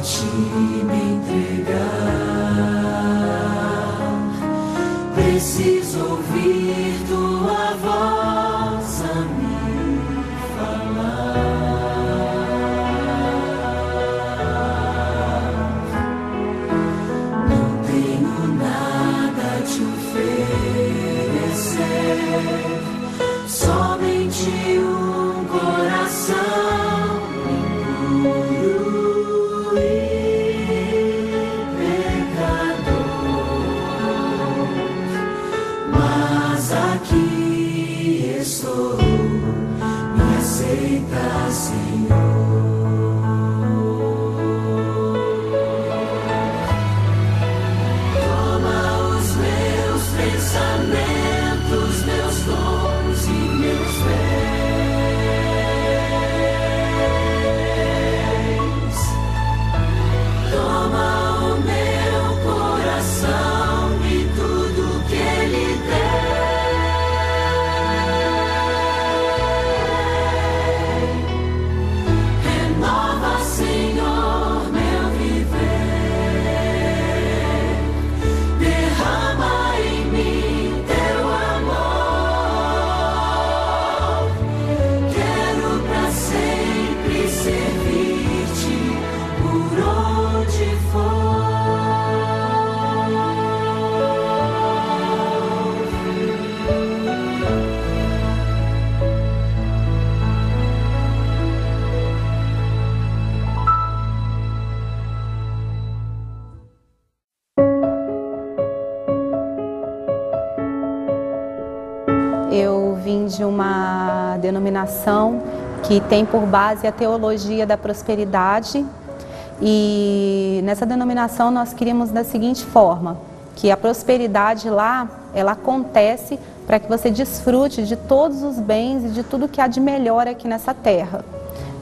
ti me entregar. Preciso ouvir tua voz a me falar. Não tenho nada a te oferecer, somente um coração impuro e pecador. Mas aqui estou, me aceita, Senhor. Toma os meus pensamentos, meus dons e meus bens. Toma o meu coração e tudo que ele tem. Renova, Senhor, meu viver. Derrama em mim teu amor. Quero pra sempre servir-te por onde for. Eu vim de uma denominação que tem por base a teologia da prosperidade, e nessa denominação nós queríamos da seguinte forma, que a prosperidade lá, ela acontece para que você desfrute de todos os bens e de tudo que há de melhor aqui nessa terra.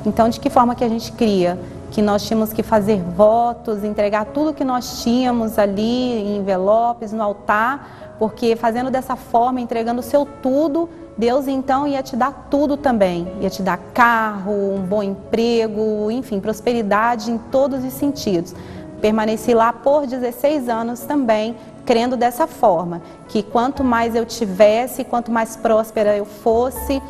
Então, de que forma que a gente cria? Que nós tínhamos que fazer votos, entregar tudo que nós tínhamos ali em envelopes, no altar, porque fazendo dessa forma, entregando o seu tudo, Deus então ia te dar tudo também. Ia te dar carro, um bom emprego, enfim, prosperidade em todos os sentidos. Permaneci lá por 16 anos também, crendo dessa forma, que quanto mais eu tivesse, quanto mais próspera eu fosse,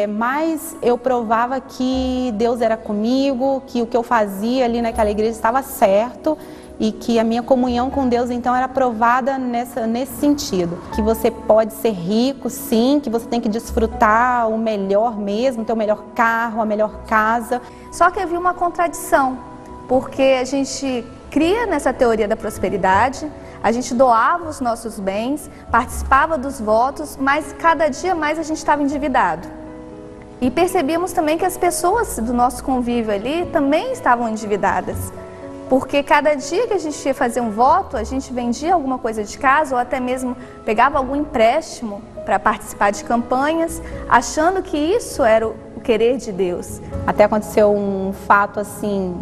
mais eu provava que Deus era comigo, que o que eu fazia ali naquela igreja estava certo, e que a minha comunhão com Deus então era provada nesse sentido, que você pode ser rico, sim, que você tem que desfrutar o melhor mesmo, ter o melhor carro, a melhor casa. Só que havia uma contradição, porque a gente cria nessa teoria da prosperidade, a gente doava os nossos bens, participava dos votos, mas cada dia mais a gente estava endividado. E percebíamos também que as pessoas do nosso convívio ali também estavam endividadas. Porque cada dia que a gente ia fazer um voto, a gente vendia alguma coisa de casa ou até mesmo pegava algum empréstimo para participar de campanhas, achando que isso era o querer de Deus. Até aconteceu um fato assim,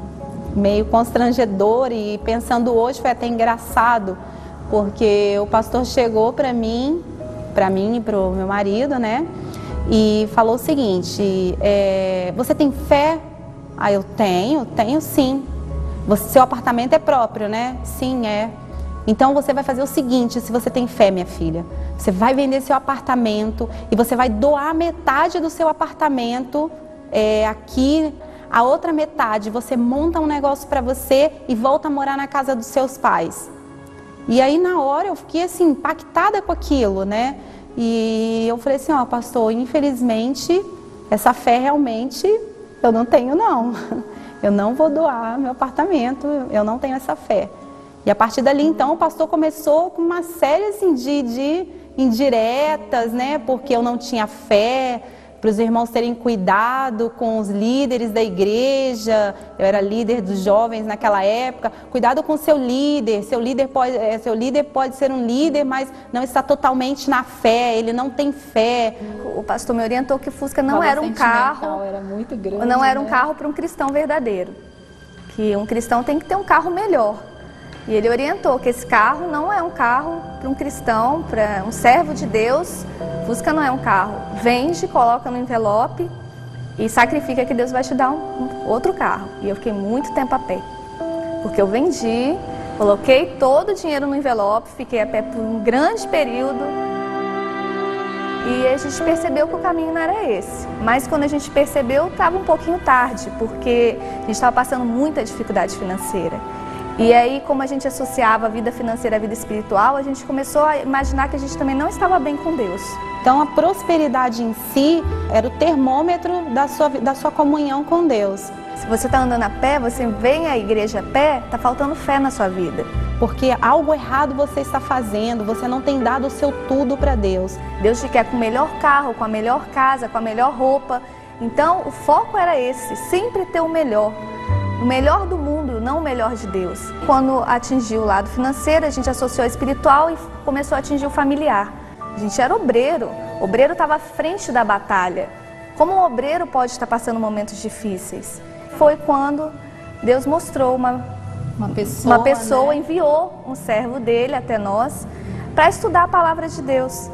meio constrangedor, e pensando hoje foi até engraçado, porque o pastor chegou para mim e para o meu marido, né? E falou o seguinte, você tem fé? Ah, eu tenho sim. Seu apartamento é próprio, né? Sim, é. Então você vai fazer o seguinte, se você tem fé, minha filha, você vai vender seu apartamento e você vai doar metade do seu apartamento aqui, a outra metade você monta um negócio para você e volta a morar na casa dos seus pais. E aí na hora eu fiquei assim, impactada com aquilo, né? E eu falei assim, ó, pastor, infelizmente essa fé realmente eu não tenho não. Eu não vou doar meu apartamento, eu não tenho essa fé. E a partir dali, então, o pastor começou com uma série assim, de indiretas, né? Porque eu não tinha fé, para os irmãos terem cuidado com os líderes da igreja. Eu era líder dos jovens naquela época. Cuidado com seu líder pode ser um líder, mas não está totalmente na fé, ele não tem fé. O pastor me orientou que Fusca não era um carro, era muito grande, não era um carro para um cristão verdadeiro, que um cristão tem que ter um carro melhor. E ele orientou que esse carro não é um carro para um cristão, para um servo de Deus. Fusca não é um carro. Vende, coloca no envelope e sacrifica que Deus vai te dar um outro carro. E eu fiquei muito tempo a pé. porque eu vendi, coloquei todo o dinheiro no envelope, fiquei a pé por um grande período e a gente percebeu que o caminho não era esse. Mas quando a gente percebeu, estava um pouquinho tarde, porque a gente estava passando muita dificuldade financeira. E aí, como a gente associava a vida financeira à vida espiritual, a gente começou a imaginar que a gente também não estava bem com Deus. Então a prosperidade em si era o termômetro da sua comunhão com Deus. Se você está andando a pé, você vem à igreja a pé, está faltando fé na sua vida. Porque algo errado você está fazendo, você não tem dado o seu tudo para Deus. Deus te quer com o melhor carro, com a melhor casa, com a melhor roupa. Então o foco era esse, sempre ter o melhor do mundo, não o melhor de Deus. Quando atingiu o lado financeiro, a gente associou ao espiritual e começou a atingir o familiar. A gente era obreiro, o obreiro estava à frente da batalha. Como um obreiro pode estar passando momentos difíceis? Foi quando Deus mostrou uma pessoa, né? Enviou um servo dele até nós para estudar a palavra de Deus.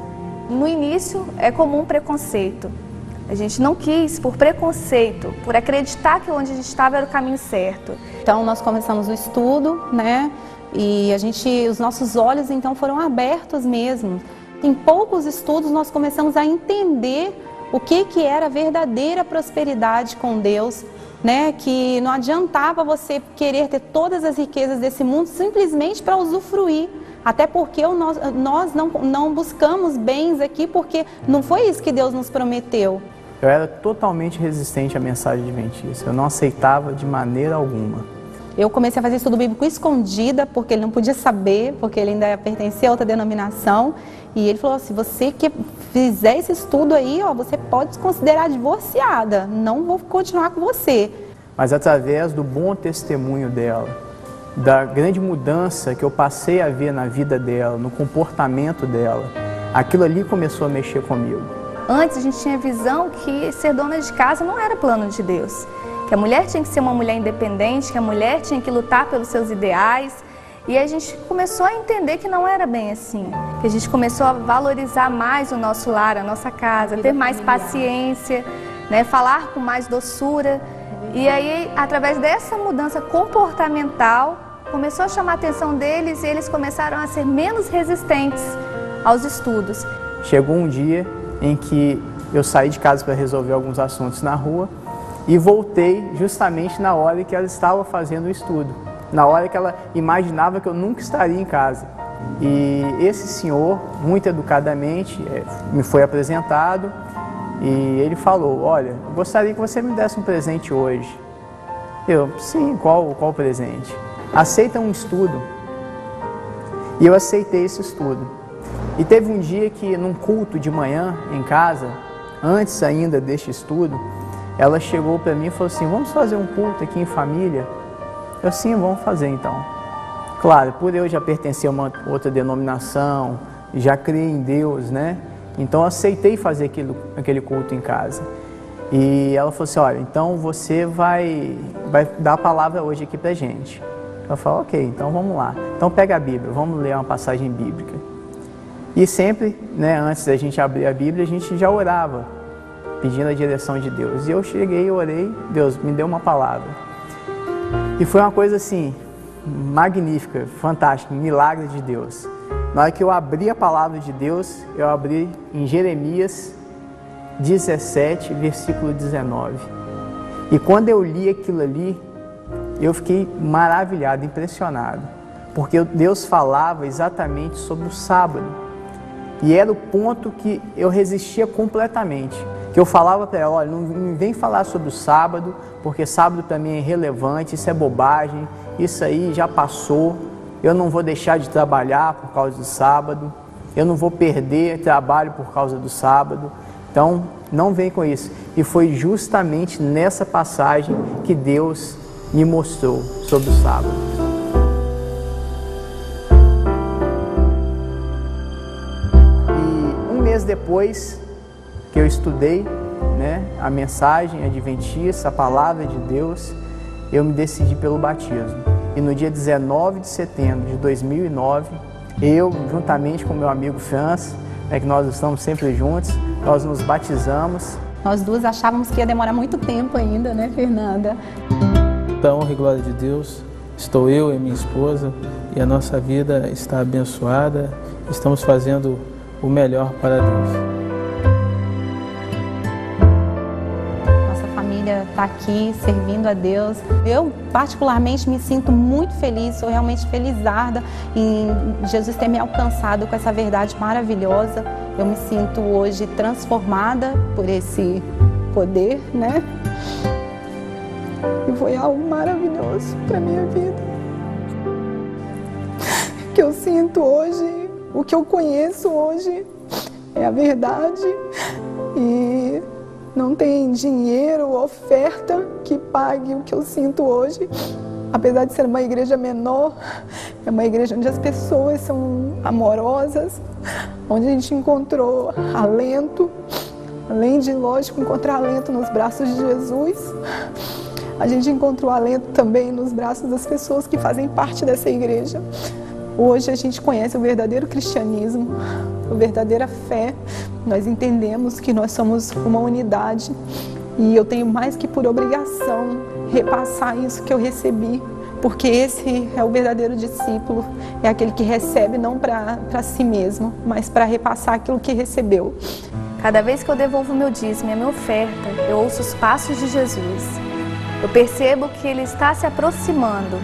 No início é comum preconceito. A gente não quis por preconceito, por acreditar que onde a gente estava era o caminho certo. Então nós começamos o estudo, né? E os nossos olhos então foram abertos mesmo. Em poucos estudos nós começamos a entender o que era a verdadeira prosperidade com Deus, né? Que não adiantava você querer ter todas as riquezas desse mundo simplesmente para usufruir. Até porque nós não buscamos bens aqui, porque não foi isso que Deus nos prometeu. Eu era totalmente resistente à mensagem adventista, eu não aceitava de maneira alguma. Eu comecei a fazer estudo bíblico escondida, porque ele não podia saber, porque ele ainda pertencia a outra denominação. E ele falou, se você que fizer esse estudo aí, ó, você pode se considerar divorciada, não vou continuar com você. Mas através do bom testemunho dela, da grande mudança que eu passei a ver na vida dela, no comportamento dela, aquilo ali começou a mexer comigo. Antes a gente tinha a visão que ser dona de casa não era plano de Deus. Que a mulher tinha que ser uma mulher independente, que a mulher tinha que lutar pelos seus ideais. E a gente começou a entender que não era bem assim. Que a gente começou a valorizar mais o nosso lar, a nossa casa, ter mais paciência, né, falar com mais doçura. E aí, através dessa mudança comportamental, começou a chamar a atenção deles e eles começaram a ser menos resistentes aos estudos. Chegou um dia em que eu saí de casa para resolver alguns assuntos na rua e voltei justamente na hora que ela estava fazendo o estudo, na hora que ela imaginava que eu nunca estaria em casa. E esse senhor, muito educadamente, me foi apresentado e ele falou, olha, eu gostaria que você me desse um presente hoje. Eu, sim, qual presente? Aceita um estudo. E eu aceitei esse estudo. E teve um dia que, num culto de manhã em casa, antes ainda deste estudo, ela chegou para mim e falou assim, vamos fazer um culto aqui em família? Eu, sim, vamos fazer então. Claro, por eu já pertencer a uma outra denominação, já criei em Deus, né? Então eu aceitei fazer aquele culto em casa. E ela falou assim, olha, então você vai dar a palavra hoje aqui pra gente. Eu falei, ok, então vamos lá. Então pega a Bíblia, vamos ler uma passagem bíblica. E sempre, né, antes da gente abrir a Bíblia, a gente já orava, pedindo a direção de Deus. E eu cheguei e orei, Deus me deu uma palavra. E foi uma coisa assim, magnífica, fantástica, um milagre de Deus. Na hora que eu abri a palavra de Deus, eu abri em Jeremias 17, versículo 19. E quando eu li aquilo ali, eu fiquei maravilhado, impressionado. Porque Deus falava exatamente sobre o sábado. E era o ponto que eu resistia completamente. Que eu falava para ela, olha, não me vem falar sobre o sábado, porque sábado para mim é irrelevante, isso é bobagem, isso aí já passou, eu não vou deixar de trabalhar por causa do sábado, eu não vou perder trabalho por causa do sábado, então não vem com isso. E foi justamente nessa passagem que Deus me mostrou sobre o sábado. Depois que eu estudei, né, a mensagem adventista, a palavra de Deus, eu me decidi pelo batismo. E no dia 19 de setembro de 2009, eu, juntamente com meu amigo Franz, que nós estamos sempre juntos, nós nos batizamos. Nós duas achávamos que ia demorar muito tempo ainda, né, Fernanda? Da honra e glória de Deus, estou eu e minha esposa e a nossa vida está abençoada. Estamos fazendo o melhor para Deus. Nossa família está aqui servindo a Deus. Eu particularmente me sinto muito feliz, sou realmente felizarda em Jesus ter me alcançado com essa verdade maravilhosa. Eu me sinto hoje transformada por esse poder, né? E foi algo maravilhoso para minha vida. O que eu sinto hoje, o que eu conheço hoje é a verdade e não tem dinheiro ou oferta que pague o que eu sinto hoje. Apesar de ser uma igreja menor, é uma igreja onde as pessoas são amorosas, onde a gente encontrou alento, além de, lógico, encontrar alento nos braços de Jesus, a gente encontrou alento também nos braços das pessoas que fazem parte dessa igreja. Hoje a gente conhece o verdadeiro cristianismo, a verdadeira fé. Nós entendemos que nós somos uma unidade e eu tenho mais que por obrigação repassar isso que eu recebi, porque esse é o verdadeiro discípulo, é aquele que recebe não para si mesmo, mas para repassar aquilo que recebeu. Cada vez que eu devolvo meu dízimo e a minha oferta, eu ouço os passos de Jesus. Eu percebo que Ele está se aproximando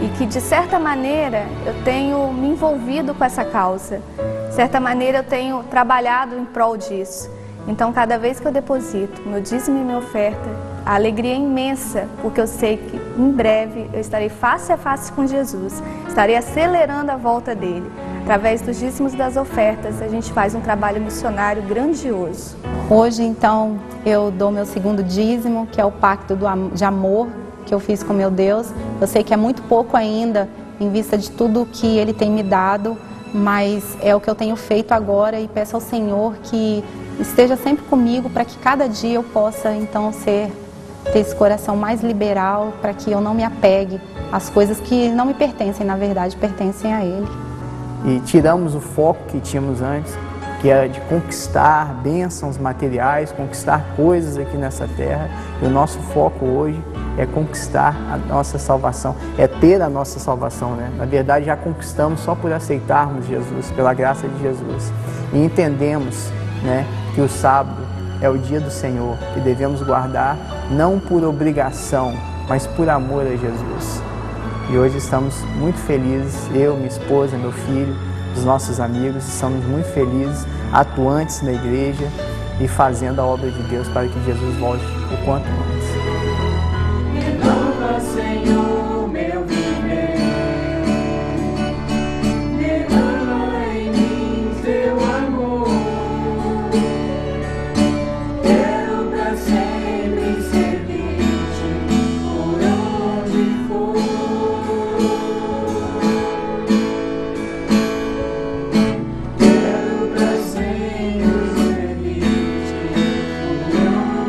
e que, de certa maneira, eu tenho me envolvido com essa causa. De certa maneira, eu tenho trabalhado em prol disso. Então, cada vez que eu deposito meu dízimo e minha oferta, a alegria é imensa, porque eu sei que em breve eu estarei face a face com Jesus, estarei acelerando a volta dele. Através dos dízimos e das ofertas, a gente faz um trabalho missionário grandioso. Hoje, então, eu dou meu segundo dízimo, que é o pacto de amor que eu fiz com meu Deus. Eu sei que é muito pouco ainda, em vista de tudo que Ele tem me dado, mas é o que eu tenho feito agora e peço ao Senhor que esteja sempre comigo para que cada dia eu possa, então, ter esse coração mais liberal, para que eu não me apegue às coisas que não me pertencem, na verdade, pertencem a Ele. E tiramos o foco que tínhamos antes, que era de conquistar bênçãos materiais, conquistar coisas aqui nessa terra. E o nosso foco hoje é conquistar a nossa salvação, é ter a nossa salvação, né? Na verdade, já conquistamos só por aceitarmos Jesus, pela graça de Jesus. E entendemos, né, que o sábado é o dia do Senhor, que devemos guardar não por obrigação, mas por amor a Jesus. E hoje estamos muito felizes, eu, minha esposa, meu filho, os nossos amigos, estamos muito felizes, atuantes na igreja e fazendo a obra de Deus para que Jesus volte o quanto antes. Renova, Senhor, meu viver. Derrama em mim teu amor. Quero pra sempre servir-te por onde for. Quero pra sempre servir-te por onde for.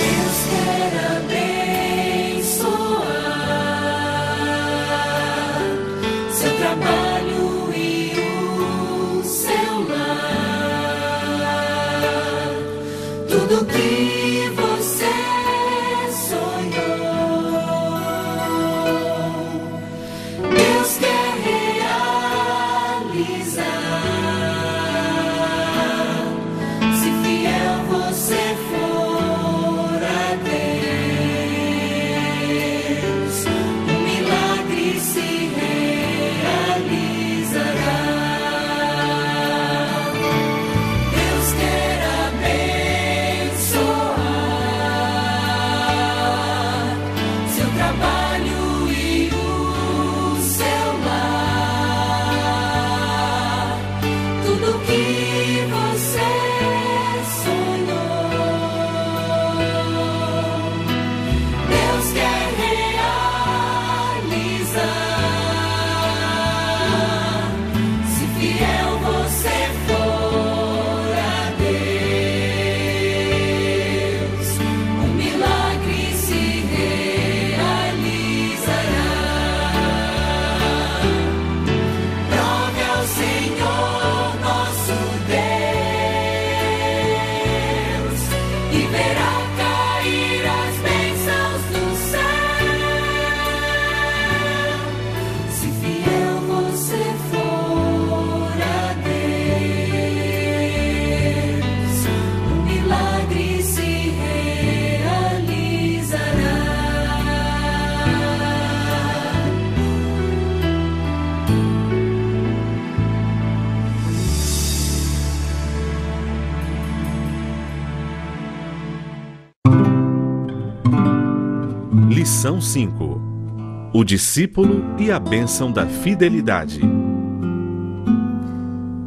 Deus quer abençoar seu trabalho e o seu lar. Tudo que você sonhou, Deus quer realizar. Se fiel você for a Deus, um milagre se realizará. Deus quer abençoar e verá cair as bênçãos do céu. Se fiel você for a Deus, um milagre se realizará. Lição 5. O discípulo e a bênção da fidelidade.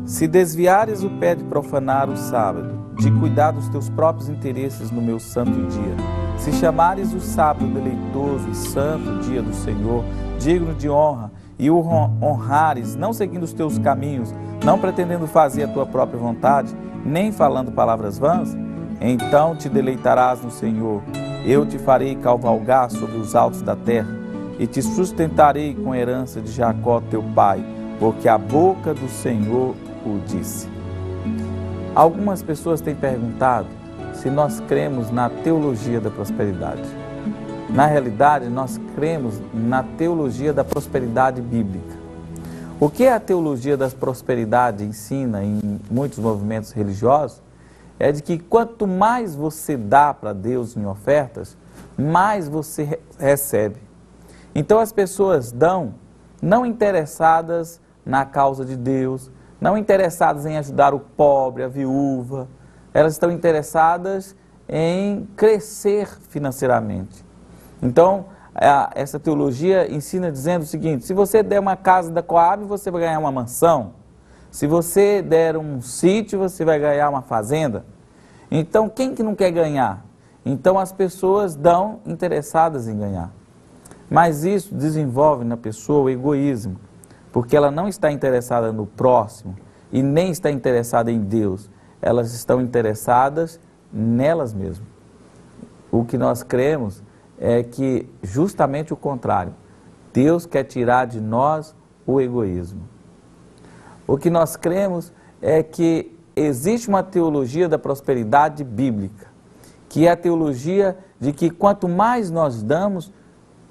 Se desviares o pé de profanar o sábado, de cuidar dos teus próprios interesses no meu santo dia, se chamares o sábado deleitoso e santo dia do Senhor, digno de honra, e o honrares, não seguindo os teus caminhos, não pretendendo fazer a tua própria vontade, nem falando palavras vãs, então te deleitarás no Senhor. Eu te farei cavalgar sobre os altos da terra, e te sustentarei com a herança de Jacó teu pai, porque a boca do Senhor o disse. Algumas pessoas têm perguntado se nós cremos na teologia da prosperidade. Na realidade, nós cremos na teologia da prosperidade bíblica. O que a teologia da prosperidade ensina em muitos movimentos religiosos é de que quanto mais você dá para Deus em ofertas, mais você recebe. Então as pessoas dão não interessadas na causa de Deus, não interessadas em ajudar o pobre, a viúva, elas estão interessadas em crescer financeiramente. Então, essa teologia ensina dizendo o seguinte: se você der uma casa da Coab, você vai ganhar uma mansão. Se você der um sítio, você vai ganhar uma fazenda. Então, quem que não quer ganhar? Então, as pessoas dão interessadas em ganhar. Mas isso desenvolve na pessoa o egoísmo, porque ela não está interessada no próximo e nem está interessada em Deus. Elas estão interessadas nelas mesmas. O que nós cremos é que justamente o contrário. Deus quer tirar de nós o egoísmo. O que nós cremos é que existe uma teologia da prosperidade bíblica, que é a teologia de que quanto mais nós damos,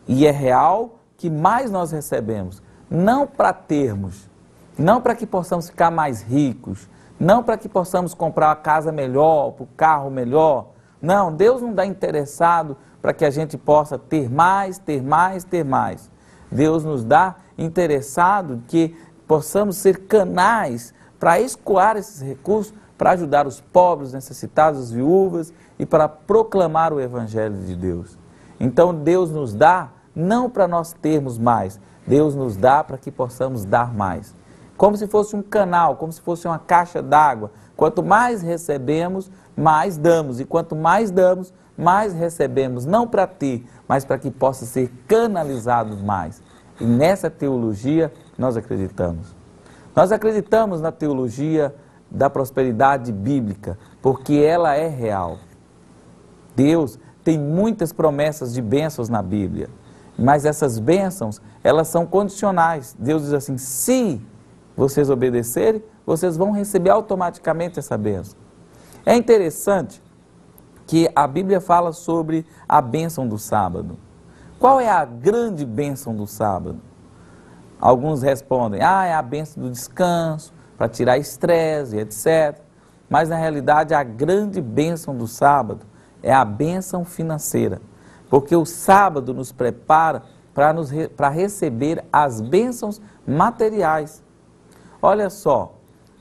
e é real, que mais nós recebemos. Não para termos, não para que possamos ficar mais ricos, não para que possamos comprar uma casa melhor, o carro melhor. Não, Deus não está interessado para que a gente possa ter mais, ter mais, ter mais. Deus nos dá interessado que possamos ser canais para escoar esses recursos, para ajudar os pobres, os necessitados, as viúvas e para proclamar o Evangelho de Deus. Então Deus nos dá não para nós termos mais, Deus nos dá para que possamos dar mais. Como se fosse um canal, como se fosse uma caixa d'água. Quanto mais recebemos, mais damos. E quanto mais damos, mais recebemos. Não para ter, mas para que possa ser canalizado mais. E nessa teologia nós acreditamos. Nós acreditamos na teologia da prosperidade bíblica, porque ela é real. Deus tem muitas promessas de bênçãos na Bíblia, mas essas bênçãos, elas são condicionais. Deus diz assim: se vocês obedecerem, vocês vão receber automaticamente essa bênção. É interessante que a Bíblia fala sobre a bênção do sábado. Qual é a grande bênção do sábado? Alguns respondem: é a bênção do descanso, para tirar estresse, etc. Mas na realidade a grande bênção do sábado é a bênção financeira. Porque o sábado nos prepara para receber as bênçãos materiais. Olha só,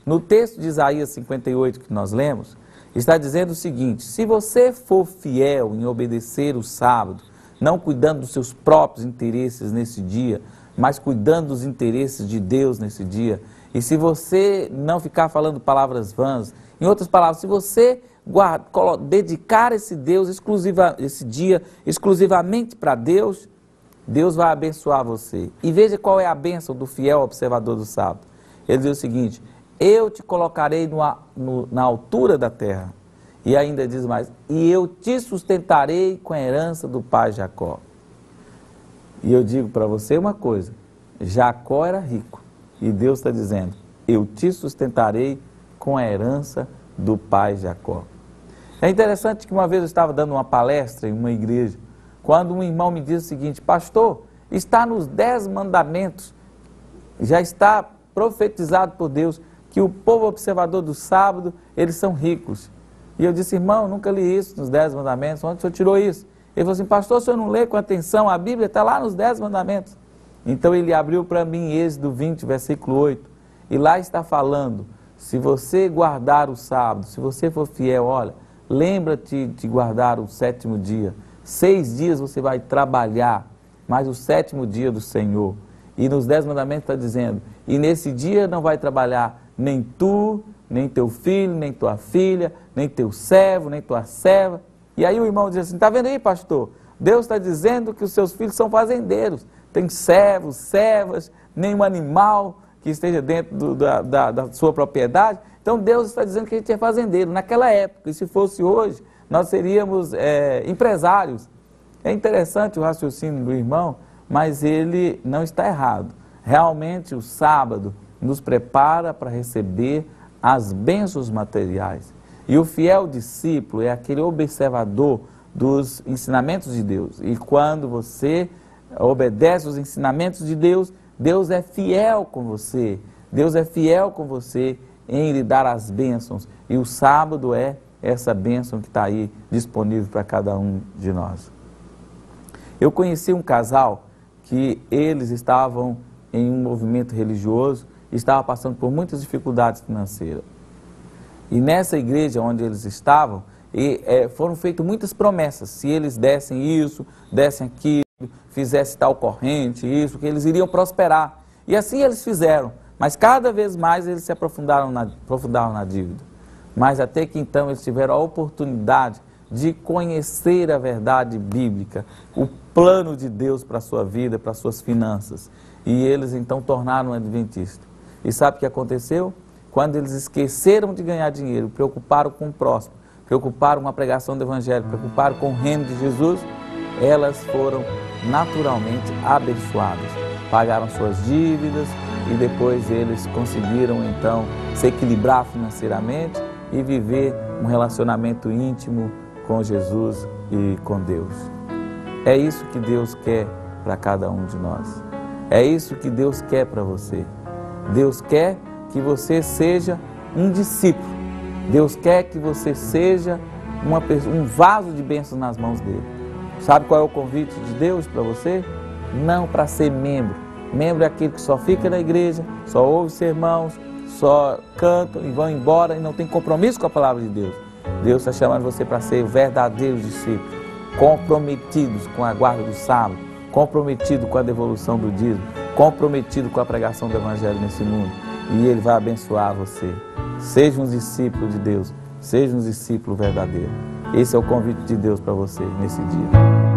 no texto de Isaías 58 que nós lemos, está dizendo o seguinte: se você for fiel em obedecer o sábado, não cuidando dos seus próprios interesses nesse dia, mas cuidando dos interesses de Deus nesse dia, e se você não ficar falando palavras vãs, em outras palavras, se você dedicar esse dia exclusivamente para Deus, Deus vai abençoar você. E veja qual é a bênção do fiel observador do sábado. Ele diz o seguinte: eu te colocarei na altura da terra. E ainda diz mais: e eu te sustentarei com a herança do pai Jacó. E eu digo para você uma coisa: Jacó era rico. E Deus está dizendo: eu te sustentarei com a herança do pai Jacó. É interessante que uma vez eu estava dando uma palestra em uma igreja, quando um irmão me disse o seguinte: pastor, está nos 10 mandamentos, já está profetizado por Deus, que o povo observador do sábado, eles são ricos. E eu disse: irmão, nunca li isso nos 10 mandamentos, onde o senhor tirou isso? Ele falou assim: pastor, o senhor não lê com atenção, a Bíblia está lá nos 10 mandamentos. Então ele abriu para mim Êxodo 20, versículo 8, e lá está falando: se você guardar o sábado, se você for fiel, olha, lembra-te de guardar o 7º dia. 6 dias você vai trabalhar, mas o 7º dia do Senhor. E nos 10 mandamentos está dizendo: e nesse dia não vai trabalhar nem tu, nem teu filho, nem tua filha, nem teu servo, nem tua serva. E aí o irmão diz assim: está vendo aí, pastor? Deus está dizendo que os seus filhos são fazendeiros. Tem servos, servas, nenhum animal que esteja dentro da sua propriedade. Então Deus está dizendo que a gente é fazendeiro naquela época. E se fosse hoje, nós seríamos empresários. É interessante o raciocínio do irmão, mas ele não está errado. Realmente o sábado nos prepara para receber as bênçãos materiais. E o fiel discípulo é aquele observador dos ensinamentos de Deus. E quando você obedece os ensinamentos de Deus, Deus é fiel com você. Deus é fiel com você em lhe dar as bênçãos. E o sábado é essa bênção que está aí disponível para cada um de nós. Eu conheci um casal que eles estavam em um movimento religioso e estavam passando por muitas dificuldades financeiras. E nessa igreja onde eles estavam, foram feitas muitas promessas. Se eles dessem isso, dessem aquilo, fizessem tal corrente, isso, que eles iriam prosperar. E assim eles fizeram. Mas cada vez mais eles se aprofundaram na dívida. Mas até que então eles tiveram a oportunidade de conhecer a verdade bíblica, o plano de Deus para a sua vida, para as suas finanças. E eles então tornaram adventistas. E sabe o que aconteceu? Quando eles esqueceram de ganhar dinheiro, preocuparam com o próximo, preocuparam com a pregação do Evangelho, preocuparam com o reino de Jesus, elas foram naturalmente abençoadas. Pagaram suas dívidas e depois eles conseguiram então se equilibrar financeiramente e viver um relacionamento íntimo com Jesus e com Deus. É isso que Deus quer para cada um de nós. É isso que Deus quer para você. Deus quer que você seja um discípulo. Deus quer que você seja um vaso de bênçãos nas mãos dele. Sabe qual é o convite de Deus para você? Não para ser membro. Membro é aquele que só fica na igreja, só ouve sermãos, só cantam e vão embora e não tem compromisso com a palavra de Deus. Deus está chamando você para ser verdadeiros discípulos, comprometidos com a guarda do sábado, comprometido com a devolução do dízimo, comprometido com a pregação do Evangelho nesse mundo. E Ele vai abençoar você. Seja um discípulo de Deus, seja um discípulo verdadeiro. Esse é o convite de Deus para você nesse dia.